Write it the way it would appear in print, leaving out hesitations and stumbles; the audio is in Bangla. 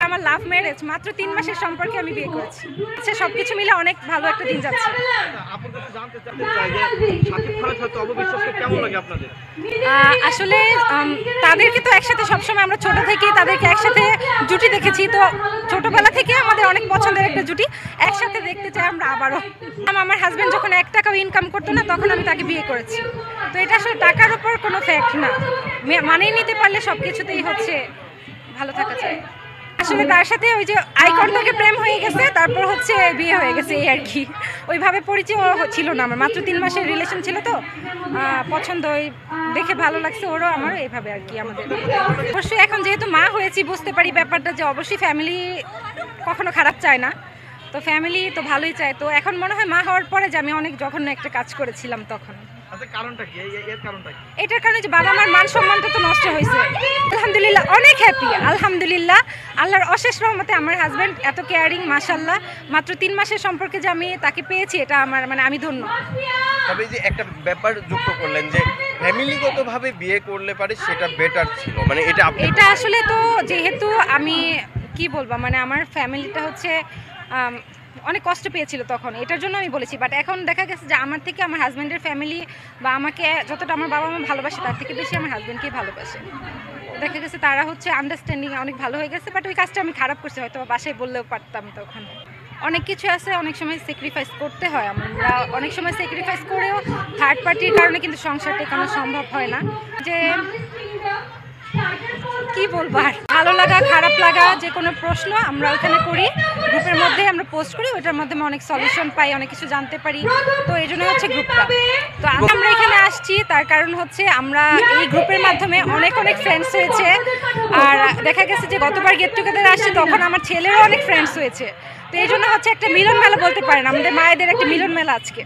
আমার লাভ ম্যারেজ, মাত্র 3 মাসের সম্পর্কে আমি বিয়ে করেছি। আচ্ছা, সবকিছু মিলে অনেক ভালো একটা দিন যাচ্ছে। আসলে তাদেরকে তো একসাথে সবসময় আমরা ছোট থেকেই তাদেরকে একসাথে জুটি দেখেছি, তো ছোটবেলা থেকে আমাদের অনেক পছন্দের একটা জুটি, একসাথে দেখতে চাই আমরা আবারও। আমার হাজব্যান্ড যখন 1 টাকাও ইনকাম করতো না তখন আমি তাকে বিয়ে করেছি। তো এটা আসলে টাকার উপর কোনো ফ্যাক্ট না, মানিয়ে নিতে পারলে সব কিছুতেই হচ্ছে ভালো থাকা চাই। আসলে তার সাথে ওই যে আই কন্টাক্টে প্রেম হয়ে গেছে, তারপর হচ্ছে বিয়ে হয়ে গেছে, এই আর কি। ওইভাবে পরিচয় ছিল না, আমার মাত্র 3 মাসের রিলেশন ছিল, তো পছন্দ ওই দেখে ভালো লাগছে ওরও আমারও, এইভাবে আর কি আমাদের। অবশ্যই এখন যেহেতু মা হয়েছি বুঝতে পারি ব্যাপারটা, যে অবশ্যই ফ্যামিলি কখনো খারাপ চায় না, তো ফ্যামিলি তো ভালোই চায়। তো এখন মনে হয় মা হওয়ার পরে যে আমি অনেক জঘন্য একটা কাজ করেছিলাম তখন। এটার কারণে যে বাবা মার মান সম্মানটা তো নষ্ট হয়েছে। আলহামদুলিল্লাহ অনেক হ্যাপি, আলহামদুলিল্লাহ আল্লাহর অশেষ রহমতে আমার হাজব্যান্ড এত কেয়ারিং, মাশাআল্লাহ। মাত্র 3 মাসের সম্পর্কে যে আমি তাকে পেয়েছি, এটা আমার আমি ধন্য। তবে যে একটা ব্যাপার যুক্ত করলেন যে ফ্যামিলিগতভাবে বিয়ে করলে পারে সেটা বেটার ছিল, মানে এটা আসলে তো যেহেতু আমি কি বলবো, আমার ফ্যামিলিটা হচ্ছে অনেক কষ্ট পেয়েছিল তখন, এটার জন্য আমি বলেছি। বাট এখন দেখা গেছে যে আমার থেকে আমার হাজব্যান্ডের ফ্যামিলি বা আমাকে যতটা আমার বাবা মা ভালোবাসে তার থেকে বেশি আমার হাজব্যান্ডকেই ভালোবাসে। দেখা গেছে তারা হচ্ছে আন্ডারস্ট্যান্ডিং অনেক ভালো হয়ে গেছে। বাট ওই কাজটা আমি খারাপ করছি, হয়তো বাসায় বললেও পারতাম তখন। অনেক কিছু আছে, অনেক সময় স্যাক্রিফাইস করতে হয়। আমরা অনেক সময় স্যাক্রিফাইস করেও থার্ড পার্টির কারণে কিন্তু সংসারটা কোনো সম্ভব হয় না। যে কি বলবো, আর ভালো লাগা খারাপ লাগা যে কোনো প্রশ্ন আমরা ওখানে করি, গ্রুপের মধ্যে আমরা পোস্ট করি, ওইটার মাধ্যমে অনেক সলিউশন পাই, অনেক কিছু জানতে পারি। তো এই জন্য হচ্ছে গ্রুপটা। তো আমরা এখানে আসছি তার কারণ হচ্ছে আমরা এই গ্রুপের মাধ্যমে অনেক ফ্রেন্ডস হয়েছে। আর দেখা গেছে যে গতবার গেট টুগেদার আসছে তখন আমার ছেলেরও অনেক ফ্রেন্ডস হয়েছে। তো এই জন্য হচ্ছে একটা মিলন মেলা বলতে পারেন, আমাদের মায়েদের একটা মিলন মেলা আজকে।